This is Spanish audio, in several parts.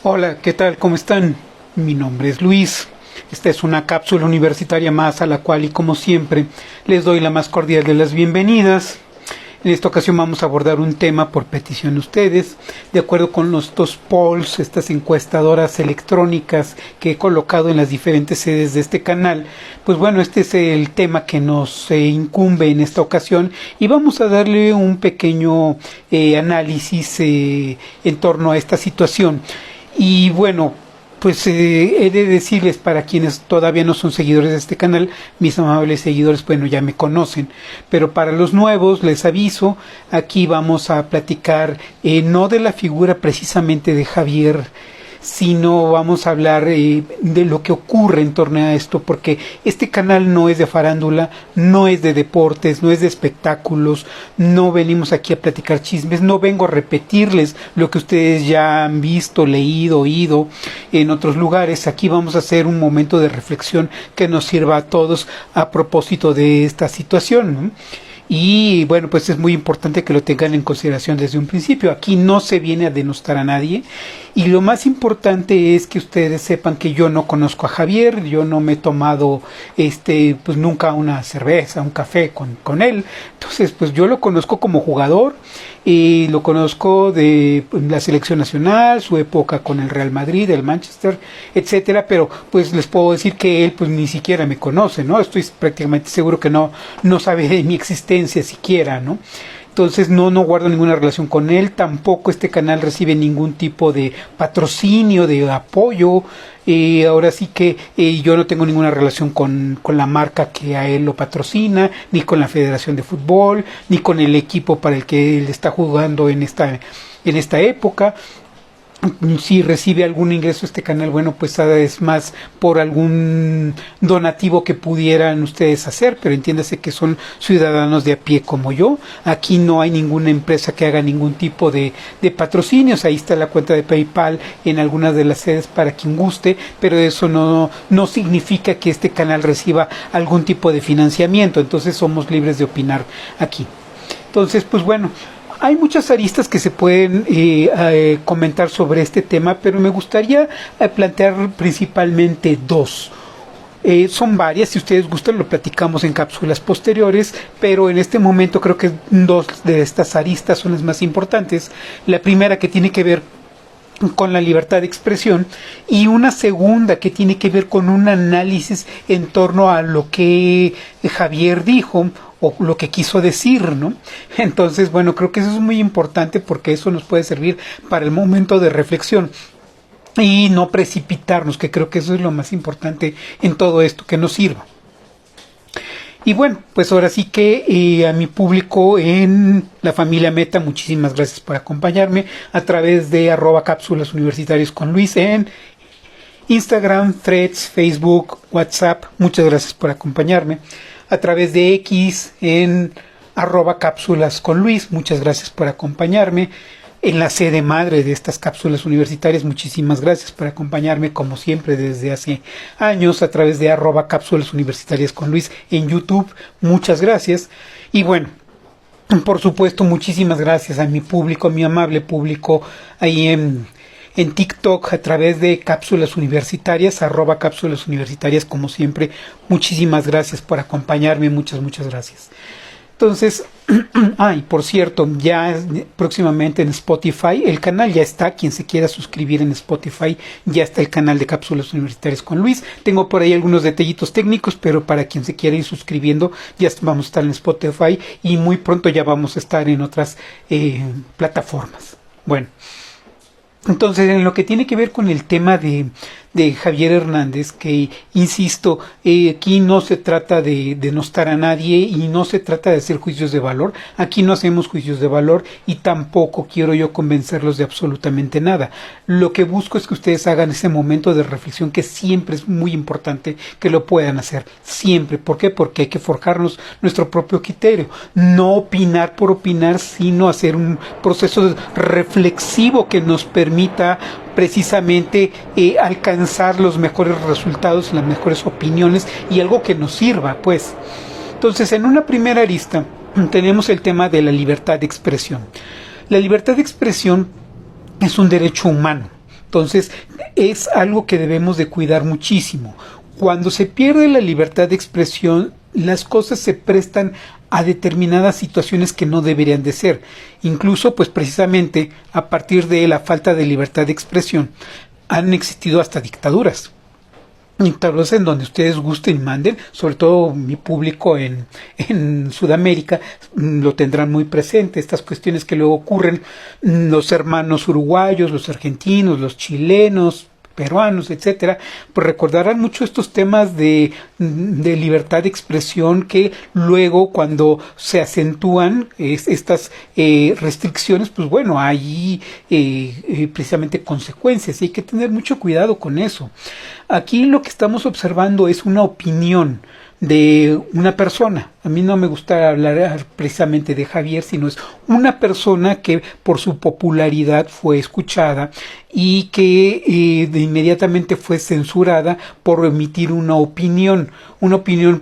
Hola, ¿qué tal? ¿Cómo están? Mi nombre es Luis. Esta es una cápsula universitaria más a la cual, y como siempre, les doy la más cordial de las bienvenidas. En esta ocasión vamos a abordar un tema por petición de ustedes, de acuerdo con los dos polls, estas encuestadoras electrónicas que he colocado en las diferentes sedes de este canal. Pues bueno, este es el tema que nos incumbe en esta ocasión y vamos a darle un pequeño análisis en torno a esta situación. Y bueno, pues he de decirles, para quienes todavía no son seguidores de este canal, mis amables seguidores, bueno, ya me conocen, pero para los nuevos les aviso, aquí vamos a platicar no de la figura precisamente de Javier, sino vamos a hablar de lo que ocurre en torno a esto, porque este canal no es de farándula, no es de deportes, no es de espectáculos, no venimos aquí a platicar chismes, no vengo a repetirles lo que ustedes ya han visto, leído, oído en otros lugares. Aquí vamos a hacer un momento de reflexión que nos sirva a todos a propósito de esta situación, ¿no? Y bueno, pues es muy importante que lo tengan en consideración desde un principio. Aquí no se viene a denostar a nadie. Y lo más importante es que ustedes sepan que yo no conozco a Javier, yo no me he tomado pues nunca una cerveza, un café con él. Entonces, pues yo lo conozco como jugador y lo conozco de la selección nacional, su época con el Real Madrid, el Manchester, etcétera, pero pues les puedo decir que él pues ni siquiera me conoce, ¿no? Estoy prácticamente seguro que no sabe de mi existencia siquiera, ¿no? Entonces no guardo ninguna relación con él, tampoco este canal recibe ningún tipo de patrocinio, de apoyo. Ahora sí que yo no tengo ninguna relación con la marca que a él lo patrocina, ni con la Federación de Fútbol, ni con el equipo para el que él está jugando en esta época. Si recibe algún ingreso este canal, bueno, pues es más por algún donativo que pudieran ustedes hacer, pero entiéndase que son ciudadanos de a pie como yo. Aquí no hay ninguna empresa que haga ningún tipo de patrocinios. Ahí está la cuenta de PayPal en algunas de las sedes para quien guste, pero eso no significa que este canal reciba algún tipo de financiamiento. Entonces somos libres de opinar aquí. Entonces, pues bueno, hay muchas aristas que se pueden comentar sobre este tema, pero me gustaría plantear principalmente dos. Son varias, si ustedes gustan lo platicamos en cápsulas posteriores, pero en este momento creo que dos de estas aristas son las más importantes. La primera, que tiene que ver con la libertad de expresión, y una segunda que tiene que ver con un análisis en torno a lo que Javier dijo o lo que quiso decir, ¿no? Entonces, bueno, creo que eso es muy importante porque eso nos puede servir para el momento de reflexión y no precipitarnos, que creo que eso es lo más importante en todo esto, que nos sirva. Y bueno, pues ahora sí que a mi público en la familia Meta, muchísimas gracias por acompañarme a través de @cápsulas universitarias con Luis en Instagram, Threads, Facebook, WhatsApp. Muchas gracias por acompañarme. A través de X en @cápsulas con Luis. Muchas gracias por acompañarme. En la sede madre de estas cápsulas universitarias, muchísimas gracias por acompañarme como siempre desde hace años a través de @cápsulas universitarias con Luis en YouTube. Muchas gracias. Y bueno, por supuesto, muchísimas gracias a mi público, a mi amable público ahí en TikTok a través de cápsulas universitarias, @cápsulas universitarias, como siempre. Muchísimas gracias por acompañarme, muchas gracias. Entonces, y por cierto, ya próximamente en Spotify, el canal ya está, quien se quiera suscribir en Spotify, ya está el canal de Cápsulas Universitarias con Luis. Tengo por ahí algunos detallitos técnicos, pero para quien se quiera ir suscribiendo, ya vamos a estar en Spotify y muy pronto ya vamos a estar en otras plataformas. Bueno, entonces en lo que tiene que ver con el tema de Javier Hernández, que insisto, aquí no se trata de denostar a nadie y no se trata de hacer juicios de valor. Aquí no hacemos juicios de valor y tampoco quiero yo convencerlos de absolutamente nada. Lo que busco es que ustedes hagan ese momento de reflexión, que siempre es muy importante que lo puedan hacer, siempre. ¿Por qué? Porque hay que forjarnos nuestro propio criterio, no opinar por opinar, sino hacer un proceso reflexivo que nos permita precisamente alcanzar los mejores resultados, las mejores opiniones y algo que nos sirva, pues. Entonces, en una primera arista tenemos el tema de la libertad de expresión. La libertad de expresión es un derecho humano, Entonces, es algo que debemos de cuidar muchísimo. Cuando se pierde la libertad de expresión, las cosas se prestan a determinadas situaciones que no deberían de ser. Incluso, pues precisamente, a partir de la falta de libertad de expresión, han existido hasta dictaduras. Dictaduras en donde ustedes gusten y manden, sobre todo mi público en Sudamérica lo tendrán muy presente, estas cuestiones que luego ocurren, los hermanos uruguayos, los argentinos, los chilenos, peruanos, etcétera, pues recordarán mucho estos temas de libertad de expresión que luego cuando se acentúan estas restricciones, pues bueno, hay precisamente consecuencias y hay que tener mucho cuidado con eso. Aquí lo que estamos observando es una opinión de una persona. A mí no me gusta hablar precisamente de Javier, sino es una persona que por su popularidad fue escuchada y que de inmediatamente fue censurada por emitir una opinión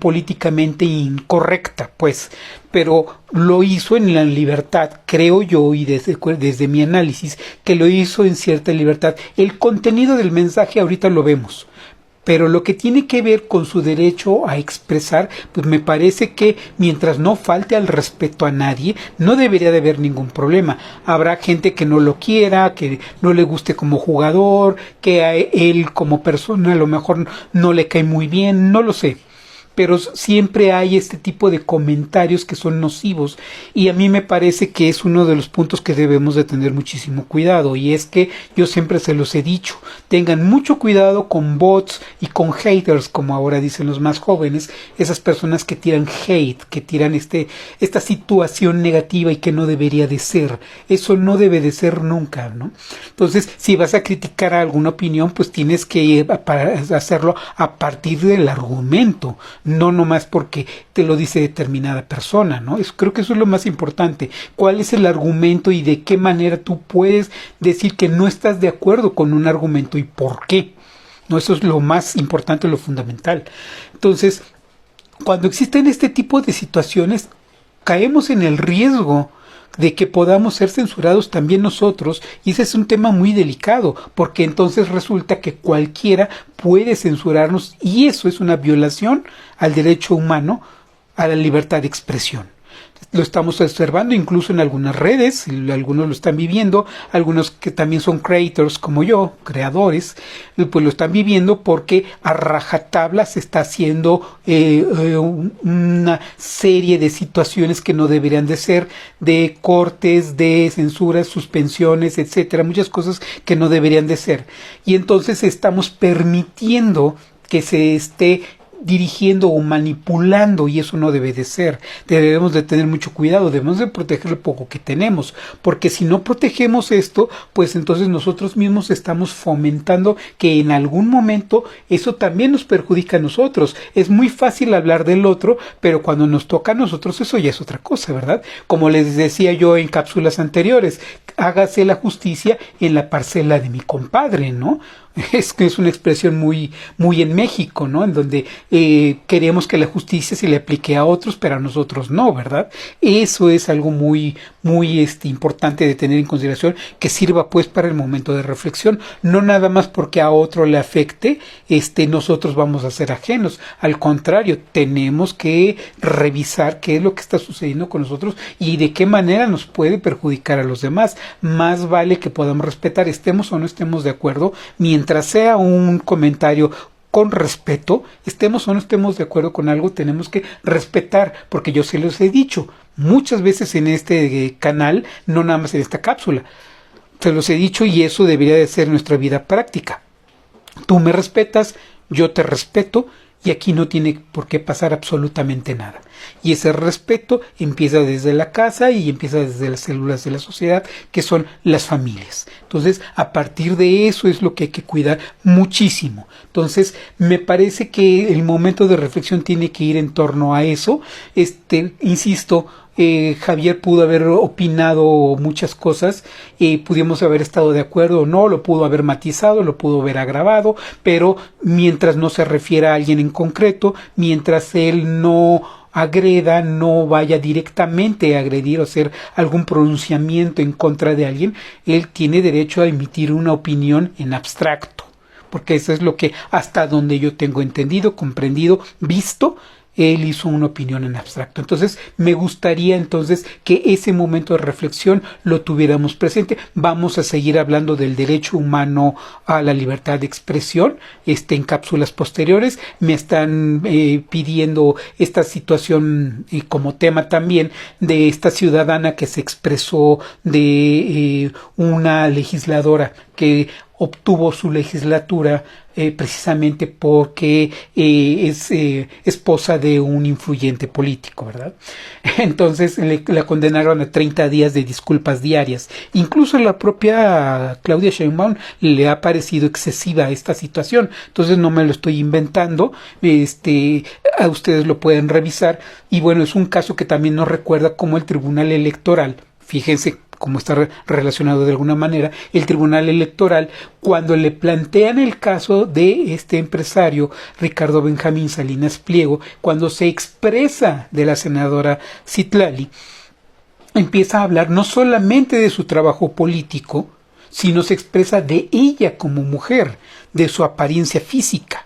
políticamente incorrecta, pues, pero lo hizo en la libertad, creo yo, y desde mi análisis, que lo hizo en cierta libertad. El contenido del mensaje ahorita lo vemos, pero lo que tiene que ver con su derecho a expresar, pues me parece que mientras no falte al respeto a nadie, no debería de haber ningún problema. Habrá gente que no lo quiera, que no le guste como jugador, que a él como persona a lo mejor no le cae muy bien, no lo sé. Pero siempre hay este tipo de comentarios que son nocivos y a mí me parece que es uno de los puntos que debemos de tener muchísimo cuidado, y es que yo siempre se los he dicho, tengan mucho cuidado con bots y con haters, como ahora dicen los más jóvenes, esas personas que tiran hate, que tiran esta situación negativa y que no debería de ser. Eso no debe de ser nunca, ¿no? Entonces, si vas a criticar alguna opinión, pues tienes que hacerlo a partir del argumento, no nomás porque te lo dice determinada persona, ¿no? Creo que eso es lo más importante. ¿Cuál es el argumento y de qué manera tú puedes decir que no estás de acuerdo con un argumento y por qué? No, eso es lo más importante, lo fundamental. Entonces, cuando existen este tipo de situaciones, caemos en el riesgo de que podamos ser censurados también nosotros, y ese es un tema muy delicado, porque entonces resulta que cualquiera puede censurarnos y eso es una violación al derecho humano, a la libertad de expresión. Lo estamos observando incluso en algunas redes, algunos lo están viviendo, algunos que también son creators como yo, creadores, pues lo están viviendo porque a rajatabla se está haciendo una serie de situaciones que no deberían de ser, de cortes, de censuras, suspensiones, etcétera, muchas cosas que no deberían de ser. Y entonces estamos permitiendo que se esté dirigiendo o manipulando, y eso no debe de ser. Debemos de tener mucho cuidado, debemos de proteger lo poco que tenemos, porque si no protegemos esto, pues entonces nosotros mismos estamos fomentando que en algún momento eso también nos perjudica a nosotros. Es muy fácil hablar del otro, pero cuando nos toca a nosotros eso ya es otra cosa, ¿verdad? Como les decía yo en cápsulas anteriores, hágase la justicia en la parcela de mi compadre, ¿no? Es que es una expresión muy en México, ¿no? En donde queremos que la justicia se le aplique a otros, pero a nosotros no, ¿verdad? Eso es algo muy importante de tener en consideración, que sirva pues para el momento de reflexión, no nada más porque a otro le afecte, nosotros vamos a ser ajenos. Al contrario, tenemos que revisar qué es lo que está sucediendo con nosotros y de qué manera nos puede perjudicar a los demás. Más vale que podamos respetar, estemos o no estemos de acuerdo, mientras sea un comentario con respeto, estemos o no estemos de acuerdo con algo, tenemos que respetar, porque yo se los he dicho muchas veces en este canal, no nada más en esta cápsula, se los he dicho y eso debería de ser nuestra vida práctica. Tú me respetas, yo te respeto, y aquí no tiene por qué pasar absolutamente nada. Y ese respeto empieza desde la casa y empieza desde las células de la sociedad, que son las familias. Entonces, a partir de eso es lo que hay que cuidar muchísimo. Entonces, me parece que el momento de reflexión tiene que ir en torno a eso. Insisto, Javier pudo haber opinado muchas cosas, pudimos haber estado de acuerdo o no, lo pudo haber matizado, lo pudo haber agravado, pero mientras no se refiera a alguien en concreto, mientras él no agreda, no vaya directamente a agredir o hacer algún pronunciamiento en contra de alguien, él tiene derecho a emitir una opinión en abstracto, porque eso es lo que hasta donde yo tengo entendido, comprendido, visto, él hizo una opinión en abstracto. Entonces, me gustaría entonces que ese momento de reflexión lo tuviéramos presente. Vamos a seguir hablando del derecho humano a la libertad de expresión, en cápsulas posteriores. Me están pidiendo esta situación como tema también de esta ciudadana que se expresó de una legisladora que obtuvo su legislatura precisamente porque es esposa de un influyente político, ¿verdad? Entonces la condenaron a 30 días de disculpas diarias. Incluso a la propia Claudia Sheinbaum le ha parecido excesiva esta situación. Entonces no me lo estoy inventando. A ustedes lo pueden revisar. Y bueno, es un caso que también nos recuerda cómo el Tribunal Electoral, fíjense como está relacionado de alguna manera, el Tribunal Electoral, cuando le plantean el caso de este empresario, Ricardo Benjamín Salinas Pliego, cuando se expresa de la senadora Citlali, empieza a hablar no solamente de su trabajo político, sino se expresa de ella como mujer, de su apariencia física.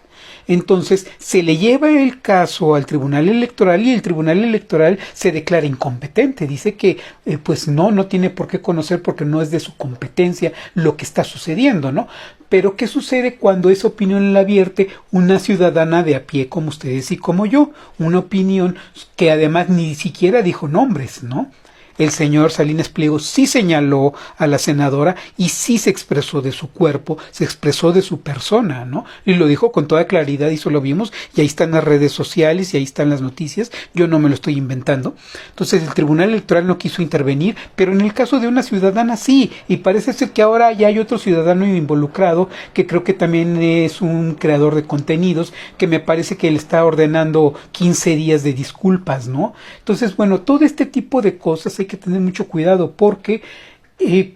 Entonces se le lleva el caso al Tribunal Electoral y el Tribunal Electoral se declara incompetente. Dice que pues no tiene por qué conocer porque no es de su competencia lo que está sucediendo, ¿no? Pero ¿qué sucede cuando esa opinión la vierte una ciudadana de a pie como ustedes y como yo? Una opinión que además ni siquiera dijo nombres, ¿no? El señor Salinas Pliego sí señaló a la senadora y sí se expresó de su cuerpo, se expresó de su persona, ¿no? Y lo dijo con toda claridad y eso lo vimos y ahí están las redes sociales y ahí están las noticias, yo no me lo estoy inventando. Entonces el Tribunal Electoral no quiso intervenir, pero en el caso de una ciudadana sí, y parece ser que ahora ya hay otro ciudadano involucrado que creo que también es un creador de contenidos que me parece que le está ordenando 15 días de disculpas, ¿no? Entonces, bueno, todo este tipo de cosas hay que tener mucho cuidado porque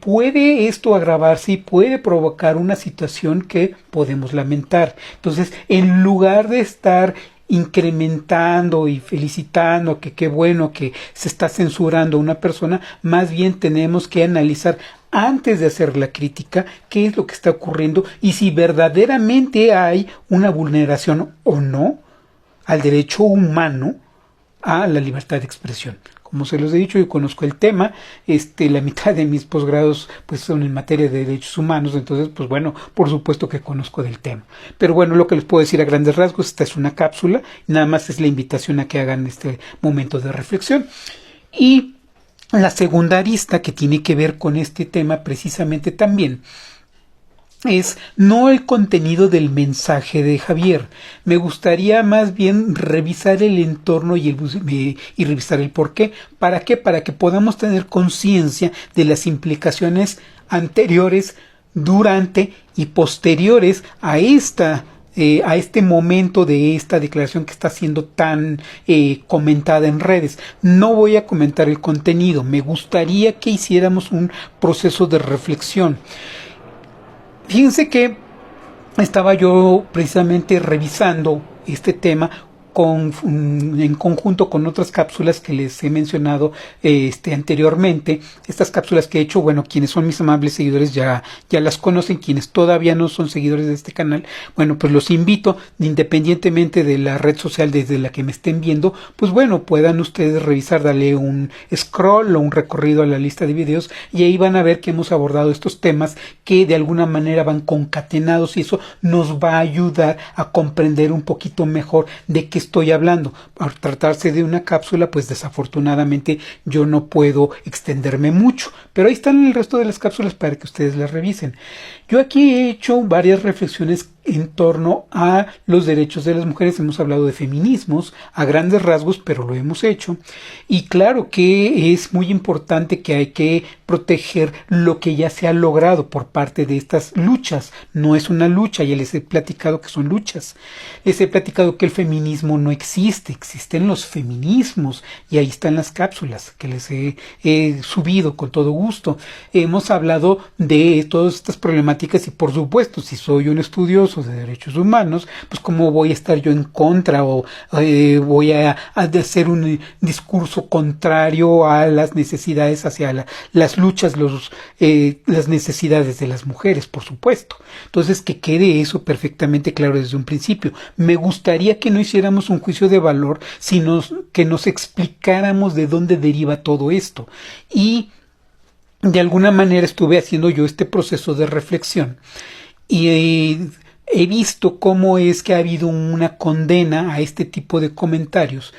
puede esto agravarse y puede provocar una situación que podemos lamentar. Entonces, en lugar de estar incrementando y felicitando que qué bueno que se está censurando a una persona, más bien tenemos que analizar antes de hacer la crítica qué es lo que está ocurriendo y si verdaderamente hay una vulneración o no al derecho humano a la libertad de expresión. Como se los he dicho, yo conozco el tema, la mitad de mis posgrados pues son en materia de derechos humanos, entonces pues bueno, por supuesto que conozco del tema. Pero bueno, lo que les puedo decir a grandes rasgos, esta es una cápsula, nada más es la invitación a que hagan este momento de reflexión. Y la segunda arista que tiene que ver con este tema precisamente también es no el contenido del mensaje de Javier. Me gustaría más bien revisar el entorno y revisar el por qué. ¿Para qué? Para que podamos tener conciencia de las implicaciones anteriores, durante y posteriores a este momento de esta declaración que está siendo tan comentada en redes. No voy a comentar el contenido. Me gustaría que hiciéramos un proceso de reflexión. Fíjense que estaba yo precisamente revisando este tema en conjunto con otras cápsulas que les he mencionado anteriormente. Estas cápsulas que he hecho, bueno, quienes son mis amables seguidores ya las conocen, quienes todavía no son seguidores de este canal, bueno, pues los invito, independientemente de la red social desde la que me estén viendo, pues bueno, puedan ustedes revisar, darle un scroll o un recorrido a la lista de videos y ahí van a ver que hemos abordado estos temas que de alguna manera van concatenados y eso nos va a ayudar a comprender un poquito mejor de qué estoy hablando. Por tratarse de una cápsula, pues desafortunadamente yo no puedo extenderme mucho, pero ahí están el resto de las cápsulas para que ustedes las revisen. Yo aquí he hecho varias reflexiones en torno a los derechos de las mujeres. Hemos hablado de feminismos a grandes rasgos, pero lo hemos hecho. Y claro que es muy importante que hay que proteger lo que ya se ha logrado por parte de estas luchas. No es una lucha, ya les he platicado que son luchas. Les he platicado que el feminismo no existe, existen los feminismos y ahí están las cápsulas que les he subido con todo gusto. Hemos hablado de todas estas problemáticas y por supuesto, si soy un estudioso o de derechos humanos, pues cómo voy a estar yo en contra o voy a hacer un discurso contrario a las necesidades hacia las luchas, las necesidades de las mujeres, por supuesto. Entonces, que quede eso perfectamente claro desde un principio. Me gustaría que no hiciéramos un juicio de valor, sino que nos explicáramos de dónde deriva todo esto. Y de alguna manera estuve haciendo yo este proceso de reflexión y he visto cómo es que ha habido una condena a este tipo de comentarios.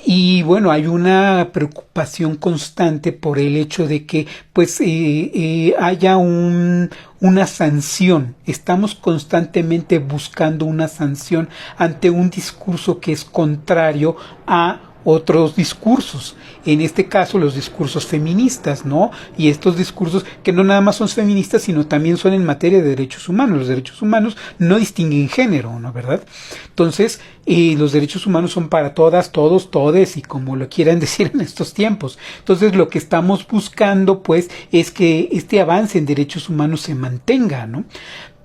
Y bueno, hay una preocupación constante por el hecho de que pues haya una sanción. Estamos constantemente buscando una sanción ante un discurso que es contrario a otros discursos, en este caso los discursos feministas, ¿no? Y estos discursos que no nada más son feministas, sino también son en materia de derechos humanos. Los derechos humanos no distinguen género, ¿no? ¿Verdad? Entonces, los derechos humanos son para todas, todos, todes, y como lo quieran decir en estos tiempos. Entonces, lo que estamos buscando, pues, es que este avance en derechos humanos se mantenga, ¿no?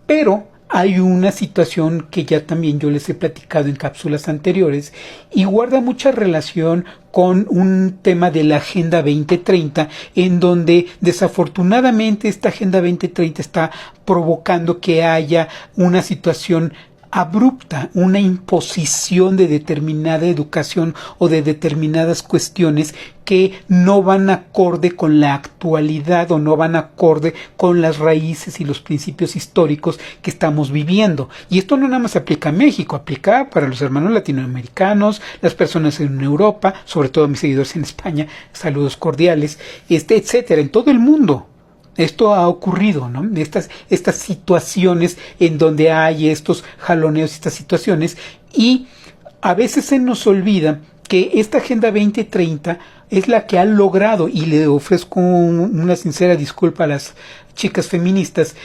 Pero hay una situación que ya también yo les he platicado en cápsulas anteriores y guarda mucha relación con un tema de la Agenda 2030, en donde desafortunadamente esta Agenda 2030 está provocando que haya una situación abrupta, una imposición de determinada educación o de determinadas cuestiones que no van acorde con la actualidad o no van acorde con las raíces y los principios históricos que estamos viviendo. Y esto no nada más aplica a México, aplica para los hermanos latinoamericanos, las personas en Europa, sobre todo mis seguidores en España, saludos cordiales, etcétera, en todo el mundo. Esto ha ocurrido, ¿no? Estas situaciones en donde hay estos jaloneos, estas situaciones, y a veces se nos olvida que esta Agenda 2030 es la que ha logrado, y le ofrezco una sincera disculpa a las chicas feministas,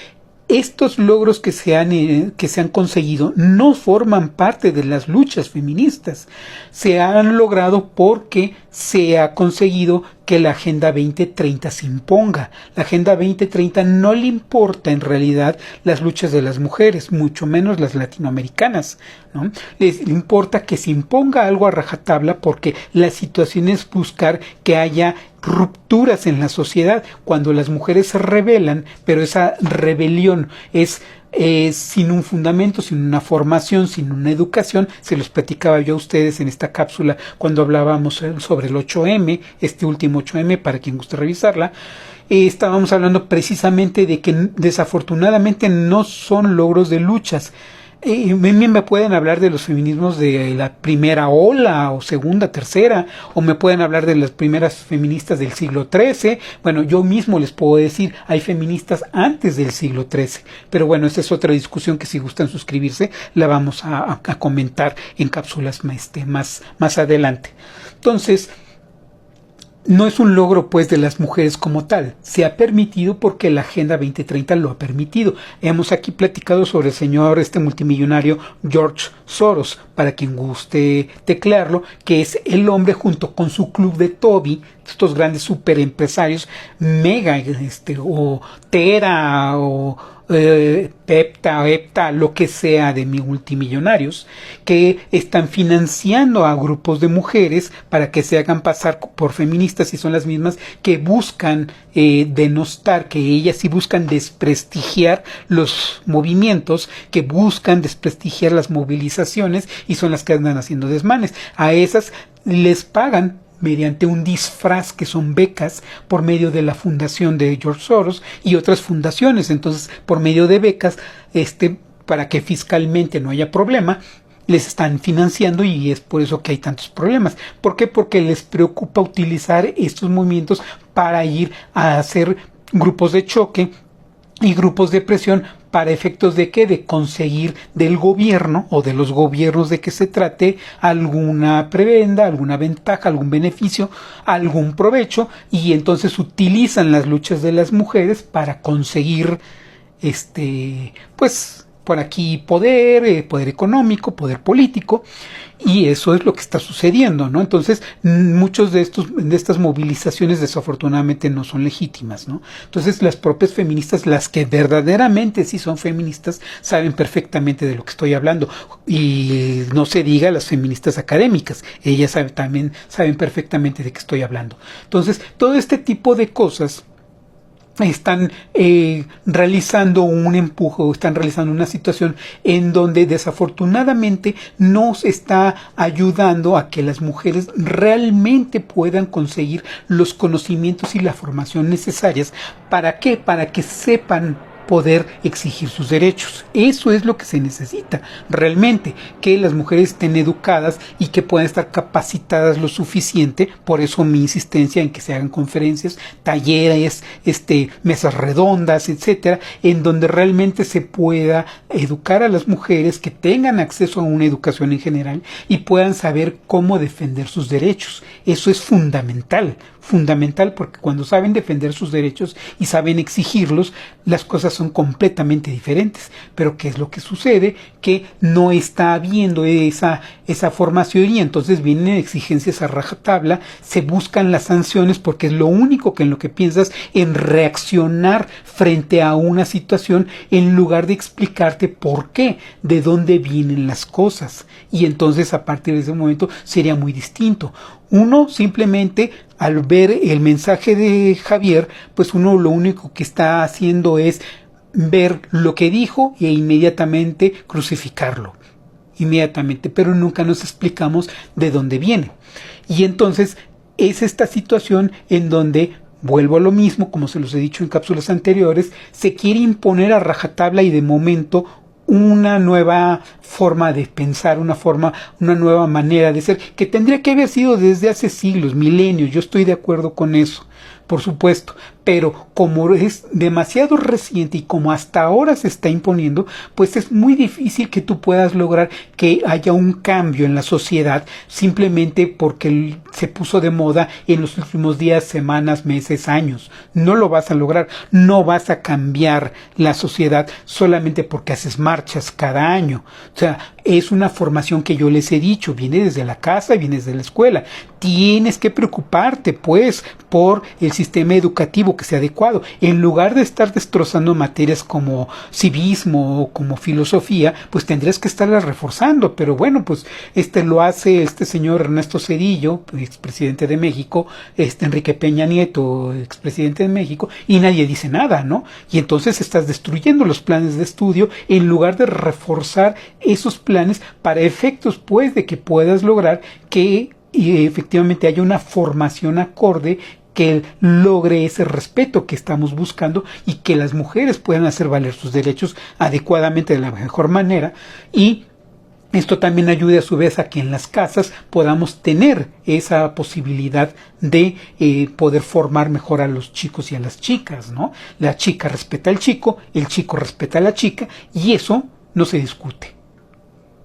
estos logros que se han conseguido no forman parte de las luchas feministas. Se han logrado porque se ha conseguido que la Agenda 2030 se imponga. La Agenda 2030 no le importa en realidad las luchas de las mujeres, mucho menos las latinoamericanas, ¿no? Les importa que se imponga algo a rajatabla porque la situación es buscar que haya rupturas en la sociedad cuando las mujeres se rebelan, pero esa rebelión es sin un fundamento, sin una formación, sin una educación. Se los platicaba yo a ustedes en esta cápsula cuando hablábamos sobre el 8M, este último 8M, para quien guste revisarla. Estábamos hablando precisamente de que desafortunadamente no son logros de luchas. Me pueden hablar de los feminismos de la primera ola o segunda, tercera, o me pueden hablar de las primeras feministas del siglo XIII. Bueno, yo mismo les puedo decir, hay feministas antes del siglo XIII, pero bueno, esa es otra discusión que si gustan suscribirse, la vamos a comentar en cápsulas más adelante. Entonces, no es un logro pues de las mujeres como tal, se ha permitido porque la Agenda 2030 lo ha permitido. Hemos aquí platicado sobre el señor multimillonario George Soros, para quien guste teclearlo, que es el hombre junto con su club de Toby, estos grandes superempresarios, Mega, o Tera, o Pepta, Epta, lo que sea de multimillonarios, que están financiando a grupos de mujeres para que se hagan pasar por feministas y son las mismas que buscan denostar, que ellas sí buscan desprestigiar los movimientos, que buscan desprestigiar las movilizaciones y son las que andan haciendo desmanes. A esas les pagan mediante un disfraz que son becas por medio de la fundación de George Soros y otras fundaciones. Entonces, por medio de becas, para que fiscalmente no haya problema, les están financiando y es por eso que hay tantos problemas. ¿Por qué? Porque les preocupa utilizar estos movimientos para ir a hacer grupos de choque y grupos de presión para efectos de ¿qué? De conseguir del gobierno o de los gobiernos de que se trate alguna prebenda, alguna ventaja, algún beneficio, algún provecho, y entonces utilizan las luchas de las mujeres para conseguir pues por aquí poder, poder económico, poder político, y eso es lo que está sucediendo, ¿no? Entonces, muchos de estas movilizaciones desafortunadamente no son legítimas, ¿no? Entonces, las propias feministas, las que verdaderamente sí son feministas, saben perfectamente de lo que estoy hablando, y no se diga las feministas académicas, ellas también saben perfectamente de qué estoy hablando. Entonces, todo este tipo de cosas están realizando un empuje, o están realizando una situación en donde desafortunadamente no se está ayudando a que las mujeres realmente puedan conseguir los conocimientos y la formación necesarias. ¿Para qué? Para que sepan poder exigir sus derechos. Eso es lo que se necesita realmente, que las mujeres estén educadas y que puedan estar capacitadas lo suficiente. Por eso mi insistencia en que se hagan conferencias, talleres, mesas redondas, etcétera, en donde realmente se pueda educar a las mujeres, que tengan acceso a una educación en general y puedan saber cómo defender sus derechos. Eso es fundamental, porque cuando saben defender sus derechos y saben exigirlos, las cosas son completamente diferentes. Pero ¿qué es lo que sucede? Que no está habiendo esa formación, y entonces vienen exigencias a rajatabla, se buscan las sanciones, porque es lo único en lo que piensas, en reaccionar frente a una situación, en lugar de explicarte por qué, de dónde vienen las cosas. Y entonces a partir de ese momento sería muy distinto. Uno simplemente, al ver el mensaje de Javier, pues uno lo único que está haciendo es ver lo que dijo e inmediatamente crucificarlo. Inmediatamente, pero nunca nos explicamos de dónde viene. Y entonces es esta situación en donde, vuelvo a lo mismo, como se los he dicho en cápsulas anteriores, se quiere imponer a rajatabla y de momento una nueva forma de pensar, una nueva manera de ser, que tendría que haber sido desde hace siglos, milenios. Yo estoy de acuerdo con eso, por supuesto, pero como es demasiado reciente y como hasta ahora se está imponiendo, pues es muy difícil que tú puedas lograr que haya un cambio en la sociedad simplemente porque se puso de moda en los últimos días, semanas, meses, años. No lo vas a lograr, no vas a cambiar la sociedad solamente porque haces marchas cada año. O sea, es una formación que yo les he dicho, viene desde la casa, viene desde la escuela. Tienes que preocuparte, pues, por el sistema educativo que sea adecuado. En lugar de estar destrozando materias como civismo o como filosofía, pues tendrías que estarlas reforzando. Pero bueno, pues lo hace este señor Ernesto Zedillo, expresidente de México, Enrique Peña Nieto, expresidente de México, y nadie dice nada, ¿no? Y entonces estás destruyendo los planes de estudio en lugar de reforzar esos planes para efectos, pues, de que puedas lograr que efectivamente haya una formación acorde que logre ese respeto que estamos buscando y que las mujeres puedan hacer valer sus derechos adecuadamente, de la mejor manera. Y esto también ayude a su vez a que en las casas podamos tener esa posibilidad de poder formar mejor a los chicos y a las chicas, ¿no? La chica respeta al chico, el chico respeta a la chica, y eso no se discute.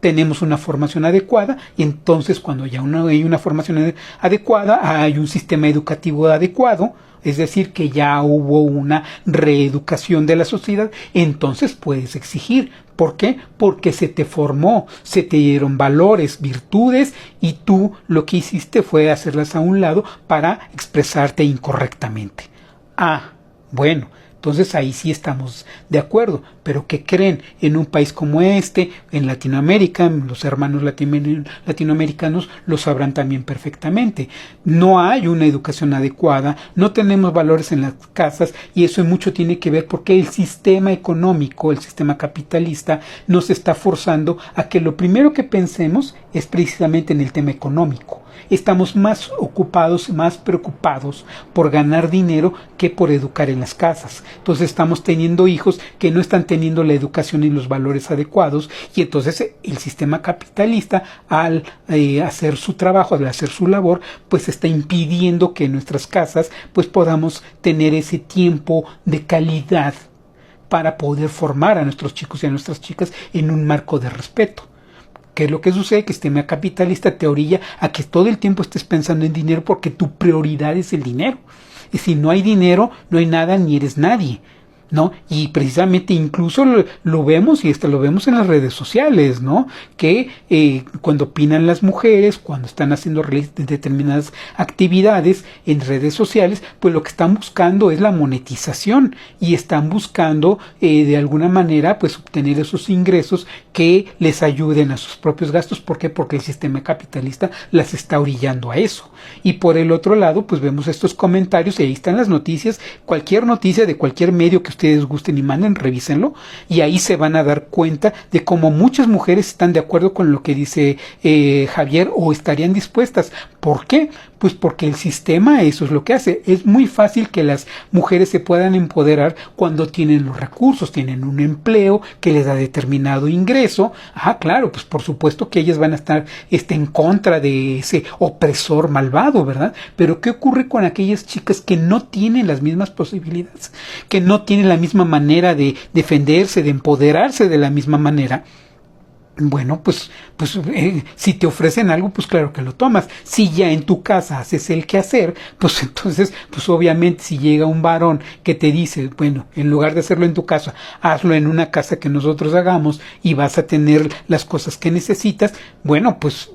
Tenemos una formación adecuada, y entonces cuando ya hay una formación adecuada, hay un sistema educativo adecuado, es decir, que ya hubo una reeducación de la sociedad, entonces puedes exigir. ¿Por qué? Porque se te formó, se te dieron valores, virtudes, y tú lo que hiciste fue hacerlas a un lado para expresarte incorrectamente. Bueno, entonces ahí sí estamos de acuerdo. Pero ¿qué creen? En un país como en Latinoamérica, los hermanos latinoamericanos lo sabrán también perfectamente. No hay una educación adecuada, no tenemos valores en las casas, y eso mucho tiene que ver porque el sistema económico, el sistema capitalista, nos está forzando a que lo primero que pensemos es precisamente en el tema económico. Estamos más ocupados, más preocupados por ganar dinero que por educar en las casas. Entonces estamos teniendo hijos que no están teniendo la educación y los valores adecuados, y entonces el sistema capitalista, al hacer su trabajo, al hacer su labor, pues está impidiendo que en nuestras casas pues podamos tener ese tiempo de calidad para poder formar a nuestros chicos y a nuestras chicas en un marco de respeto. ¿Qué es lo que sucede? Que el sistema capitalista te orilla a que todo el tiempo estés pensando en dinero, porque tu prioridad es el dinero. Y si no hay dinero, no hay nada ni eres nadie. ¿no? Y precisamente incluso lo vemos, y lo vemos en las redes sociales, ¿no? Que cuando opinan las mujeres, cuando están haciendo determinadas actividades en redes sociales, pues lo que están buscando es la monetización y están buscando de alguna manera pues obtener esos ingresos que les ayuden a sus propios gastos. ¿Por qué? Porque el sistema capitalista las está orillando a eso. Y por el otro lado, pues vemos estos comentarios y ahí están las noticias, cualquier noticia de cualquier medio que ustedes gusten y manden, revísenlo, y ahí se van a dar cuenta de cómo muchas mujeres están de acuerdo con lo que dice Javier, o estarían dispuestas. ¿Por qué? Pues porque el sistema eso es lo que hace. Es muy fácil que las mujeres se puedan empoderar cuando tienen los recursos, tienen un empleo que les da determinado ingreso. Claro, pues por supuesto que ellas van a estar en contra de ese opresor malvado, ¿verdad? Pero ¿qué ocurre con aquellas chicas que no tienen las mismas posibilidades, que no tienen la misma manera de defenderse, de empoderarse de la misma manera? Bueno, pues si te ofrecen algo, pues claro que lo tomas. Si ya en tu casa haces el quehacer, pues entonces, pues obviamente si llega un varón que te dice, bueno, en lugar de hacerlo en tu casa, hazlo en una casa que nosotros hagamos y vas a tener las cosas que necesitas, bueno, pues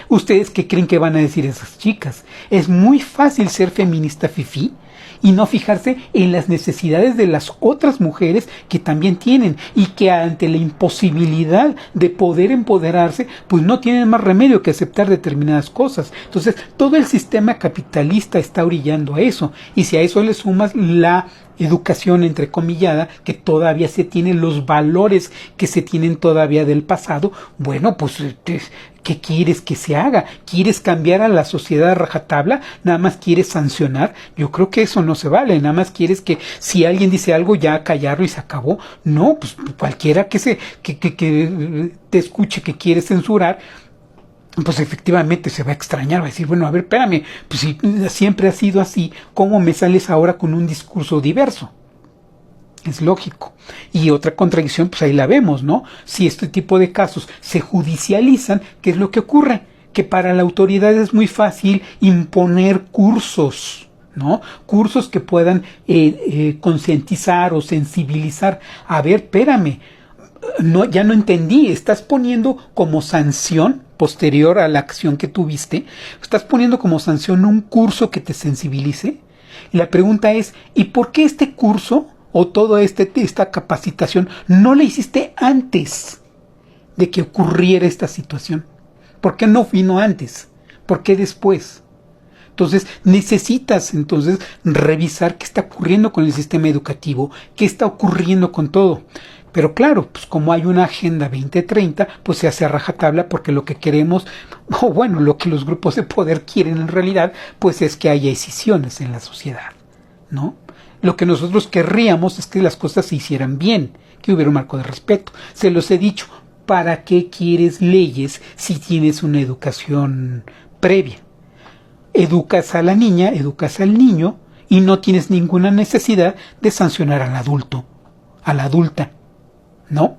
¿ustedes qué creen que van a decir esas chicas? Es muy fácil ser feminista fifí y no fijarse en las necesidades de las otras mujeres que también tienen y que ante la imposibilidad de poder empoderarse, pues no tienen más remedio que aceptar determinadas cosas. Entonces, todo el sistema capitalista está orillando a eso, y si a eso le sumas la educación entrecomillada, que todavía se tienen los valores que se tienen todavía del pasado, bueno, pues ¿qué quieres que se haga? ¿Quieres cambiar a la sociedad a rajatabla? ¿Nada más quieres sancionar? Yo creo que eso no se vale. Nada más quieres que si alguien dice algo ya callarlo y se acabó. No, pues cualquiera que te escuche que quiere censurar, pues efectivamente se va a extrañar, va a decir, bueno, a ver, espérame, pues si siempre ha sido así, ¿cómo me sales ahora con un discurso diverso? Es lógico. Y otra contradicción, pues ahí la vemos, ¿no? Si este tipo de casos se judicializan, ¿qué es lo que ocurre? Que para la autoridad es muy fácil imponer cursos, ¿no? Cursos que puedan concientizar o sensibilizar. A ver, espérame, ya no entendí, estás poniendo como sanción posterior a la acción que tuviste, estás poniendo como sanción un curso que te sensibilice. Y la pregunta es, ¿y por qué este curso o toda esta capacitación no la hiciste antes de que ocurriera esta situación? ¿Por qué no vino antes? ¿Por qué después? Entonces necesitas revisar qué está ocurriendo con el sistema educativo, qué está ocurriendo con todo. Pero claro, pues como hay una agenda 2030, pues se hace a rajatabla, porque lo que queremos, o bueno, lo que los grupos de poder quieren en realidad, pues es que haya decisiones en la sociedad, ¿no? Lo que nosotros querríamos es que las cosas se hicieran bien, que hubiera un marco de respeto. Se los he dicho, ¿para qué quieres leyes si tienes una educación previa? Educas a la niña, educas al niño y no tienes ninguna necesidad de sancionar al adulto, a la adulta, ¿no?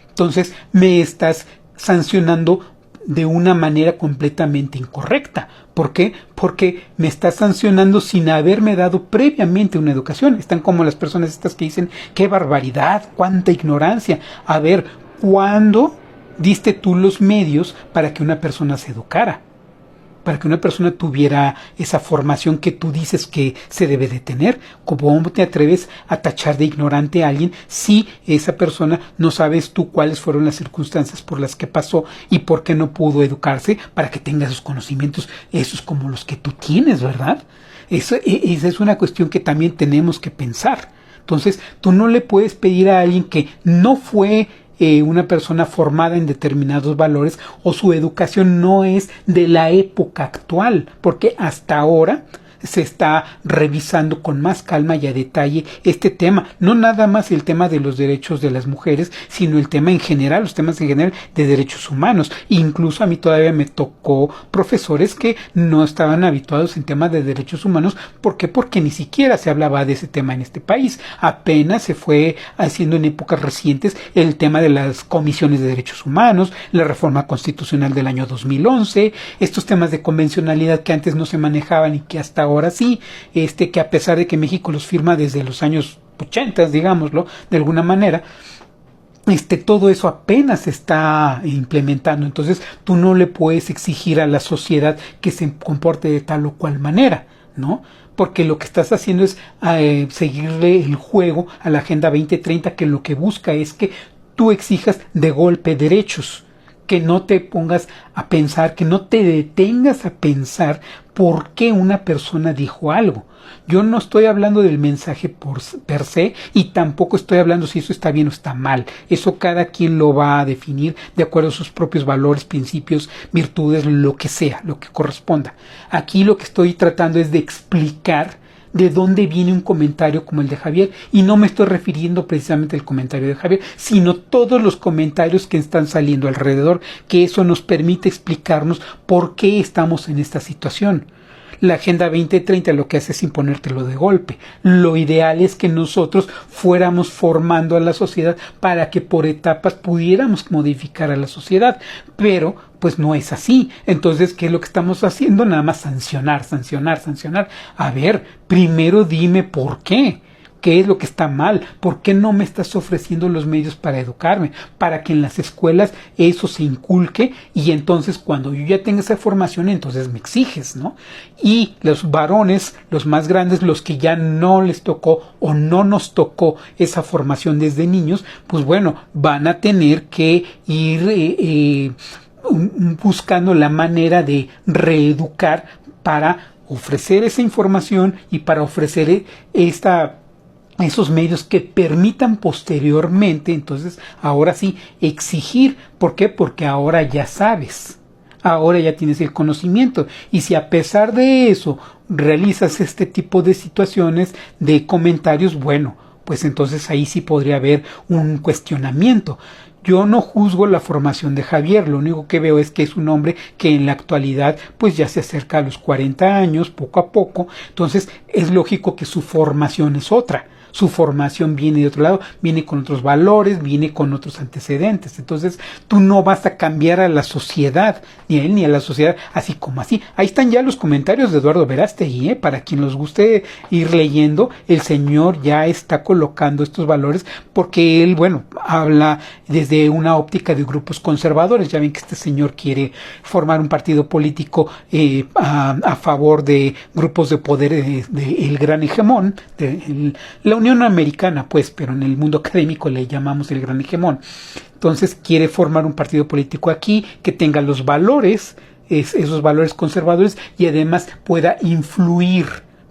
Entonces me estás sancionando de una manera completamente incorrecta. ¿Por qué? Porque me estás sancionando sin haberme dado previamente una educación. Están como las personas estas que dicen, ¡qué barbaridad! ¡Cuánta ignorancia! A ver, ¿cuándo diste tú los medios para que una persona se educara? Para que una persona tuviera esa formación que tú dices que se debe de tener. ¿Cómo te atreves a tachar de ignorante a alguien si esa persona no sabes tú cuáles fueron las circunstancias por las que pasó y por qué no pudo educarse para que tenga esos conocimientos, esos como los que tú tienes, ¿verdad? Esa es una cuestión que también tenemos que pensar. Entonces, tú no le puedes pedir a alguien que no fue una persona formada en determinados valores, o su educación no es de la época actual, porque hasta ahora se está revisando con más calma y a detalle este tema, no nada más el tema de los derechos de las mujeres, sino el tema en general, los temas en general de derechos humanos. Incluso a mí todavía me tocó profesores que no estaban habituados en temas de derechos humanos. ¿Por qué? Porque ni siquiera se hablaba de ese tema en este país. Apenas se fue haciendo en épocas recientes el tema de las comisiones de derechos humanos, la reforma constitucional del año 2011, estos temas de convencionalidad que antes no se manejaban y que hasta ahora sí, que a pesar de que México los firma desde los años ochentas, digámoslo, de alguna manera, todo eso apenas se está implementando. Entonces tú no le puedes exigir a la sociedad que se comporte de tal o cual manera, ¿no? Porque lo que estás haciendo es seguirle el juego a la Agenda 2030, que lo que busca es que tú exijas de golpe derechos, que no te pongas a pensar, que no te detengas a pensar por qué una persona dijo algo. Yo no estoy hablando del mensaje per se, y tampoco estoy hablando si eso está bien o está mal. Eso cada quien lo va a definir de acuerdo a sus propios valores, principios, virtudes, lo que sea, lo que corresponda. Aquí lo que estoy tratando es de explicar de dónde viene un comentario como el de Javier, y no me estoy refiriendo precisamente al comentario de Javier, sino todos los comentarios que están saliendo alrededor, que eso nos permite explicarnos por qué estamos en esta situación. La Agenda 2030 lo que hace es imponértelo de golpe. Lo ideal es que nosotros fuéramos formando a la sociedad para que por etapas pudiéramos modificar a la sociedad, pero pues no es así. Entonces, ¿qué es lo que estamos haciendo? Nada más sancionar. A ver, primero dime por qué. ¿Qué es lo que está mal? ¿Por qué no me estás ofreciendo los medios para educarme? Para que en las escuelas eso se inculque, y entonces cuando yo ya tenga esa formación, entonces me exiges, ¿no? Y los varones, los más grandes, los que ya no les tocó o no nos tocó esa formación desde niños, pues bueno, van a tener que ir buscando la manera de reeducar para ofrecer esa información y para ofrecer esos medios que permitan posteriormente, entonces, ahora sí, exigir. ¿Por qué? Porque ahora ya sabes, ahora ya tienes el conocimiento, y si a pesar de eso realizas este tipo de situaciones, de comentarios, bueno, pues entonces ahí sí podría haber un cuestionamiento. Yo no juzgo la formación de Javier, lo único que veo es que es un hombre que en la actualidad pues ya se acerca a los 40 años, poco a poco, entonces es lógico que su formación es otra. Su formación viene de otro lado, viene con otros valores, viene con otros antecedentes. Entonces tú no vas a cambiar a la sociedad, ni a él ni a la sociedad, así como así. Ahí están ya los comentarios de Eduardo Verástegui, para quien los guste ir leyendo. El señor ya está colocando estos valores, porque él, bueno, habla desde una óptica de grupos conservadores. Ya ven que este señor quiere formar un partido político a favor de grupos de poder el gran hegemón, la Unión Americana, pues, pero en el mundo académico le llamamos el gran hegemón. Entonces quiere formar un partido político aquí que tenga los valores, esos valores conservadores, y además pueda influir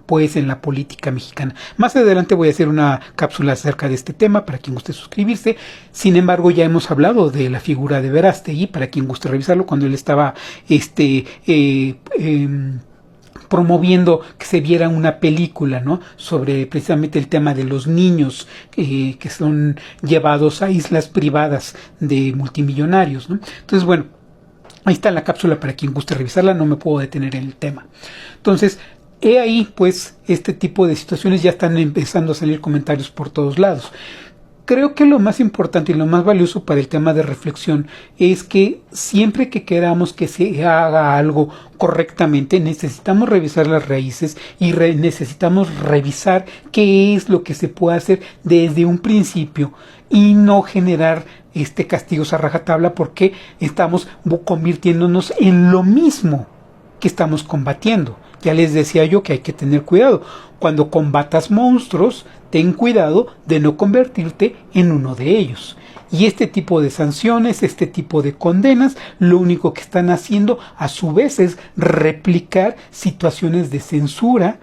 pues en la política mexicana. Más adelante voy a hacer una cápsula acerca de este tema para quien guste suscribirse. Sin embargo, ya hemos hablado de la figura de Verástegui, para quien guste revisarlo, cuando él estaba promoviendo que se viera una película, ¿no?, sobre precisamente el tema de los niños que son llevados a islas privadas de multimillonarios, ¿no? Entonces, bueno, ahí está la cápsula para quien guste revisarla, no me puedo detener en el tema. Entonces, he ahí, pues, este tipo de situaciones ya están empezando a salir comentarios por todos lados. Creo que lo más importante y lo más valioso para el tema de reflexión es que siempre que queramos que se haga algo correctamente, necesitamos revisar las raíces y necesitamos revisar qué es lo que se puede hacer desde un principio, y no generar castigos a rajatabla, porque estamos convirtiéndonos en lo mismo que estamos combatiendo. Ya les decía yo que hay que tener cuidado. Cuando combatas monstruos, ten cuidado de no convertirte en uno de ellos. Y este tipo de sanciones, este tipo de condenas, lo único que están haciendo a su vez es replicar situaciones de censura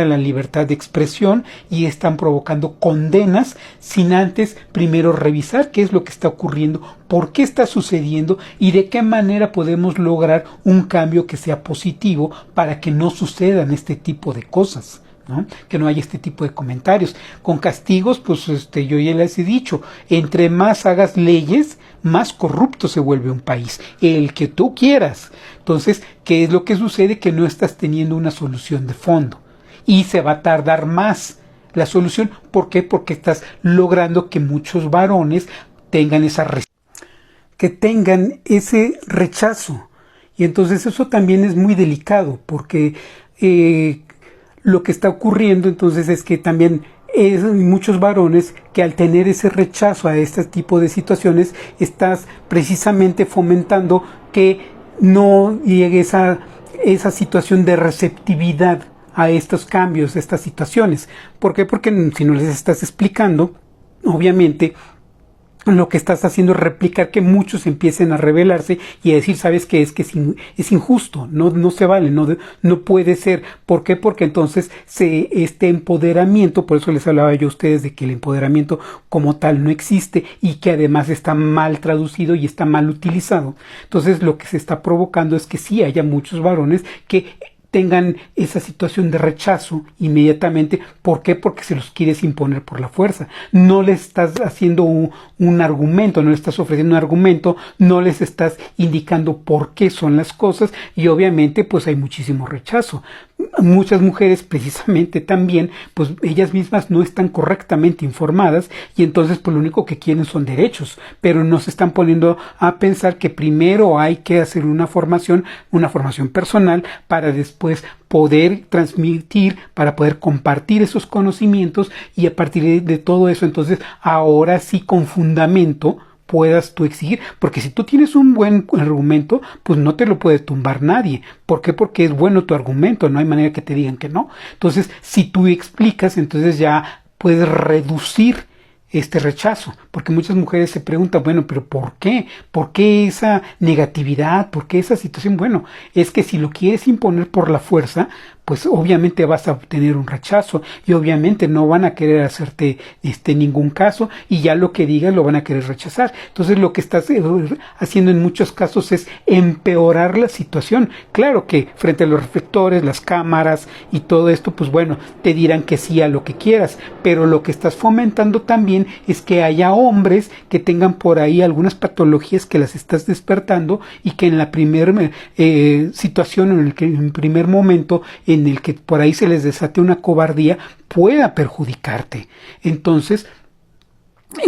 la libertad de expresión, y están provocando condenas sin antes primero revisar qué es lo que está ocurriendo, por qué está sucediendo y de qué manera podemos lograr un cambio que sea positivo para que no sucedan este tipo de cosas, ¿no? Que no haya este tipo de comentarios. Con castigos, pues yo ya les he dicho, entre más hagas leyes, más corrupto se vuelve un país, el que tú quieras. Entonces, ¿qué es lo que sucede? Que no estás teniendo una solución de fondo, y se va a tardar más la solución. ¿Por qué? Porque estás logrando que muchos varones tengan ese rechazo. Y entonces eso también es muy delicado, porque lo que está ocurriendo entonces es que también muchos varones que al tener ese rechazo a este tipo de situaciones, estás precisamente fomentando que no llegue esa situación de receptividad a estos cambios, a estas situaciones. ¿Por qué? Porque si no les estás explicando, obviamente lo que estás haciendo es replicar que muchos empiecen a rebelarse y a decir, ¿sabes qué? Es injusto, no se vale, no puede ser. ¿Por qué? Porque entonces este empoderamiento, por eso les hablaba yo a ustedes de que el empoderamiento como tal no existe y que además está mal traducido y está mal utilizado. Entonces lo que se está provocando es que sí haya muchos varones que tengan esa situación de rechazo inmediatamente. ¿Por qué? Porque se los quieres imponer por la fuerza. No les estás haciendo un argumento, no les estás ofreciendo un argumento, no les estás indicando por qué son las cosas y obviamente pues hay muchísimo rechazo. Muchas mujeres precisamente también, pues ellas mismas no están correctamente informadas y entonces pues lo único que quieren son derechos, pero no se están poniendo a pensar que primero hay que hacer una formación personal para después poder transmitir, para poder compartir esos conocimientos y a partir de todo eso entonces ahora sí con fundamento puedas tú exigir, porque si tú tienes un buen argumento, pues no te lo puede tumbar nadie. ¿Por qué? Porque es bueno tu argumento, no hay manera que te digan que no. Entonces, si tú explicas, entonces ya puedes reducir este rechazo, porque muchas mujeres se preguntan, bueno, pero ¿por qué? ¿Por qué esa negatividad? ¿Por qué esa situación? Bueno, es que si lo quieres imponer por la fuerza, pues obviamente vas a obtener un rechazo y obviamente no van a querer hacerte ningún caso y ya lo que digas lo van a querer rechazar. Entonces lo que estás haciendo en muchos casos es empeorar la situación. Claro que frente a los reflectores, las cámaras y todo esto, pues bueno, te dirán que sí a lo que quieras, pero lo que estás fomentando también es que haya hombres que tengan por ahí algunas patologías que las estás despertando y que en la primera situación, en el primer momento en el que por ahí se les desate una cobardía, pueda perjudicarte. Entonces,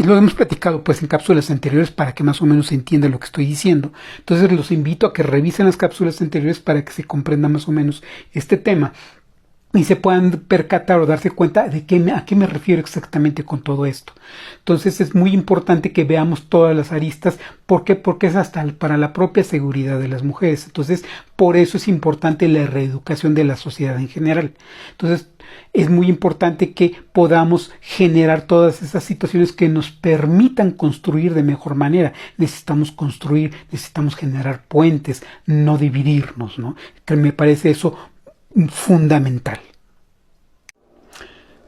lo hemos platicado pues en cápsulas anteriores para que más o menos se entienda lo que estoy diciendo. Entonces los invito a que revisen las cápsulas anteriores para que se comprenda más o menos este tema y se puedan percatar o darse cuenta de a qué me refiero exactamente con todo esto. Entonces es muy importante que veamos todas las aristas. ¿Por qué? Porque es hasta para la propia seguridad de las mujeres. Entonces por eso es importante la reeducación de la sociedad en general. Entonces es muy importante que podamos generar todas esas situaciones que nos permitan construir de mejor manera. Necesitamos construir, necesitamos generar puentes, no dividirnos, ¿no? Que me parece eso fundamental.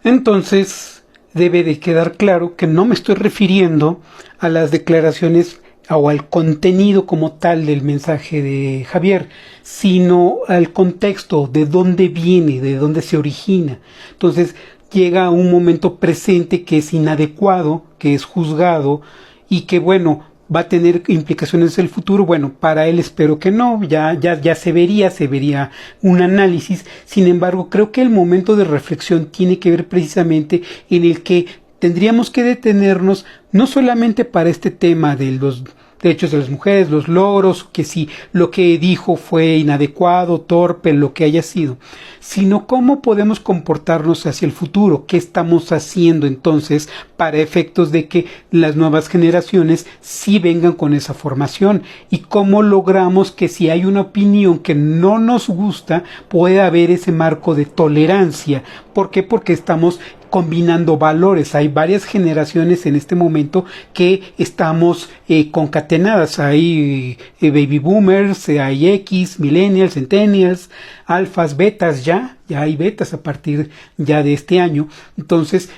Entonces debe de quedar claro que no me estoy refiriendo a las declaraciones o al contenido como tal del mensaje de Javier, sino al contexto, de dónde viene, de dónde se origina. Entonces llega un momento presente que es inadecuado, que es juzgado y que bueno, va a tener implicaciones en el futuro. Bueno, para él espero que no, ya se vería un análisis. Sin embargo, creo que el momento de reflexión tiene que ver precisamente en el que tendríamos que detenernos no solamente para este tema de los derechos de las mujeres, los logros, que si lo que dijo fue inadecuado, torpe, lo que haya sido, sino cómo podemos comportarnos hacia el futuro, qué estamos haciendo entonces para efectos de que las nuevas generaciones sí vengan con esa formación y cómo logramos que si hay una opinión que no nos gusta, pueda haber ese marco de tolerancia. ¿Por qué? Porque estamos combinando valores. Hay varias generaciones en este momento que estamos concatenadas. Hay baby boomers, hay X, millennials, centennials, alfas, betas, ya hay betas a partir ya de este año. Entonces,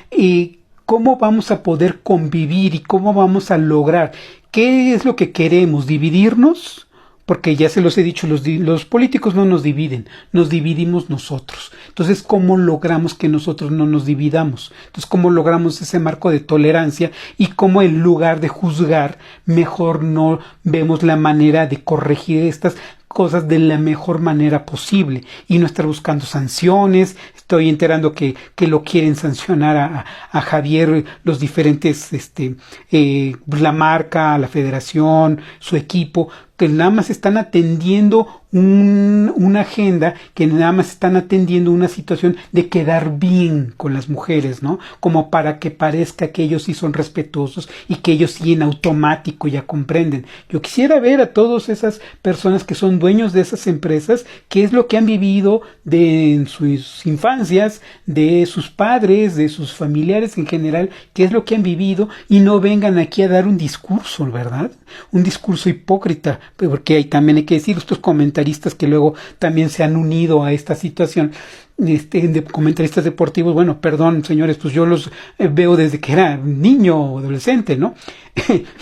¿cómo vamos a poder convivir y cómo vamos a lograr? ¿Qué es lo que queremos? ¿Dividirnos? Porque ya se los he dicho, los políticos no nos dividen, nos dividimos nosotros. Entonces, ¿cómo logramos que nosotros no nos dividamos? Entonces, ¿cómo logramos ese marco de tolerancia? Y cómo en lugar de juzgar, mejor no vemos la manera de corregir estas cosas de la mejor manera posible y no estar buscando sanciones. Estoy enterando que lo quieren sancionar a Javier, los diferentes, la marca, la federación, su equipo. que nada más están atendiendo una agenda, que nada más están atendiendo una situación de quedar bien con las mujeres, ¿no? Como para que parezca que ellos sí son respetuosos y que ellos sí en automático ya comprenden. Yo quisiera ver a todas esas personas que son dueños de esas empresas, qué es lo que han vivido en sus infancias, de sus padres, de sus familiares en general, qué es lo que han vivido, y no vengan aquí a dar un discurso, ¿verdad? Un discurso hipócrita, porque también hay que decir, estos comentaristas que luego también se han unido a esta situación, de comentaristas deportivos, bueno, perdón, señores, pues yo los veo desde que era niño o adolescente, ¿no?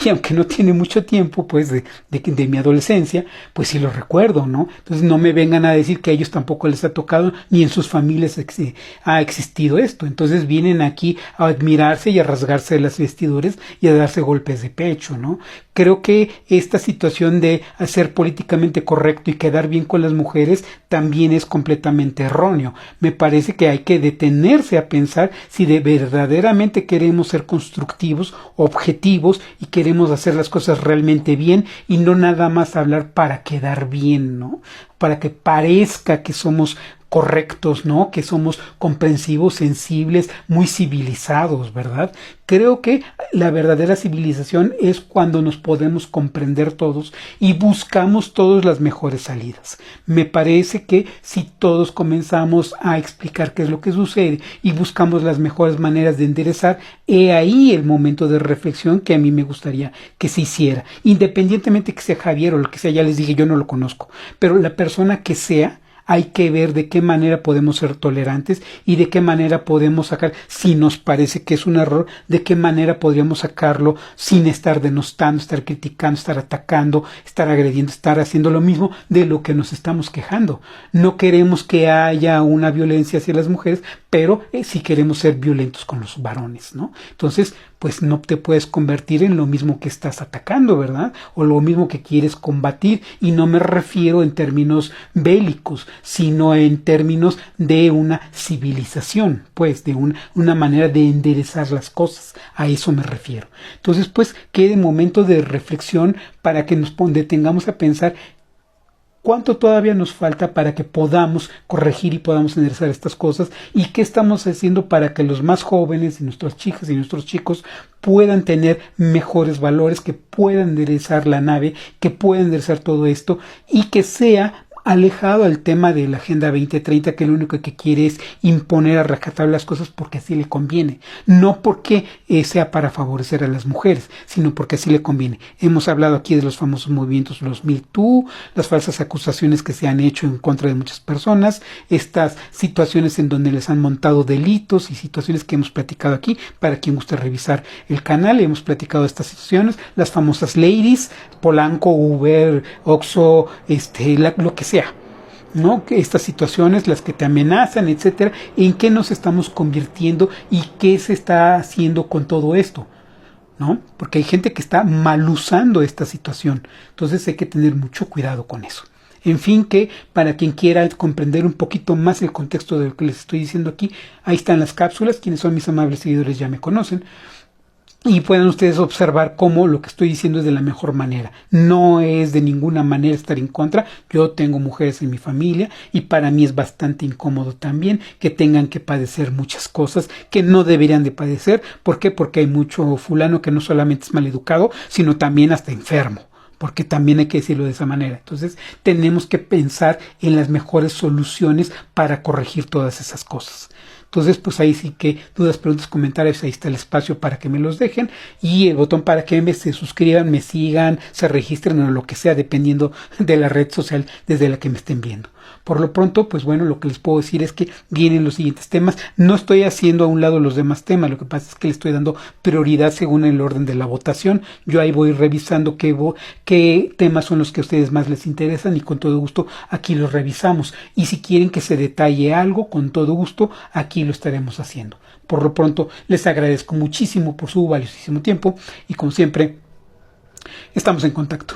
Y aunque no tiene mucho tiempo, pues, de mi adolescencia, pues sí lo recuerdo, ¿no? Entonces no me vengan a decir que a ellos tampoco les ha tocado, ni en sus familias ha existido esto. Entonces vienen aquí a admirarse y a rasgarse de las vestiduras y a darse golpes de pecho, ¿no? Creo que esta situación de hacer políticamente correcto y quedar bien con las mujeres también es completamente erróneo. Me parece que hay que detenerse a pensar si de verdaderamente queremos ser constructivos, objetivos y queremos hacer las cosas realmente bien y no nada más hablar para quedar bien, ¿no? Para que parezca que somos correctos, ¿no? Que somos comprensivos, sensibles, muy civilizados, ¿verdad? Creo que la verdadera civilización es cuando nos podemos comprender todos y buscamos todos las mejores salidas. Me parece que si todos comenzamos a explicar qué es lo que sucede y buscamos las mejores maneras de enderezar, he ahí el momento de reflexión que a mí me gustaría que se hiciera. Independientemente que sea Javier o lo que sea, ya les dije, yo no lo conozco, pero la persona que sea, hay que ver de qué manera podemos ser tolerantes y de qué manera podemos sacar, si nos parece que es un error, de qué manera podríamos sacarlo sin estar denostando, estar criticando, estar atacando, estar agrediendo, estar haciendo lo mismo de lo que nos estamos quejando. No queremos que haya una violencia hacia las mujeres, pero sí queremos ser violentos con los varones, ¿no? Entonces, pues no te puedes convertir en lo mismo que estás atacando, ¿verdad? O lo mismo que quieres combatir, y no me refiero en términos bélicos, sino en términos de una civilización, pues de una manera de enderezar las cosas, a eso me refiero. Entonces, pues, quede momento de reflexión para que nos detengamos a pensar cuánto todavía nos falta para que podamos corregir y podamos enderezar estas cosas, y qué estamos haciendo para que los más jóvenes y nuestras chicas y nuestros chicos puedan tener mejores valores, que puedan enderezar la nave, que puedan enderezar todo esto y que sea alejado al tema de la Agenda 2030, que lo único que quiere es imponer a rajatabla las cosas porque así le conviene, no porque sea para favorecer a las mujeres, sino porque así le conviene. Hemos hablado aquí de los famosos movimientos, los Me Too, las falsas acusaciones que se han hecho en contra de muchas personas, estas situaciones en donde les han montado delitos y situaciones que hemos platicado aquí. Para quien guste revisar el canal, hemos platicado de estas situaciones, las famosas ladies, Polanco, Uber, Oxxo, lo que sea, ¿no? Que estas situaciones, las que te amenazan, etcétera, en qué nos estamos convirtiendo y qué se está haciendo con todo esto, ¿no? Porque hay gente que está mal usando esta situación, entonces hay que tener mucho cuidado con eso. En fin, que para quien quiera comprender un poquito más el contexto de lo que les estoy diciendo aquí, ahí están las cápsulas. Quienes son mis amables seguidores ya me conocen. Y pueden ustedes observar cómo lo que estoy diciendo es de la mejor manera. No es de ninguna manera estar en contra. Yo tengo mujeres en mi familia y para mí es bastante incómodo también que tengan que padecer muchas cosas que no deberían de padecer. ¿Por qué? Porque hay mucho fulano que no solamente es maleducado, sino también hasta enfermo. Porque también hay que decirlo de esa manera. Entonces tenemos que pensar en las mejores soluciones para corregir todas esas cosas. Entonces, pues ahí sí que dudas, preguntas, comentarios, ahí está el espacio para que me los dejen, y el botón para que se suscriban, me sigan, se registren o lo que sea, dependiendo de la red social desde la que me estén viendo. Por lo pronto, pues bueno, lo que les puedo decir es que vienen los siguientes temas. No estoy haciendo a un lado los demás temas, lo que pasa es que le estoy dando prioridad según el orden de la votación. Yo ahí voy revisando qué temas son los que a ustedes más les interesan, y con todo gusto aquí los revisamos. Y si quieren que se detalle algo, con todo gusto aquí lo estaremos haciendo. Por lo pronto, les agradezco muchísimo por su valiosísimo tiempo y como siempre, estamos en contacto.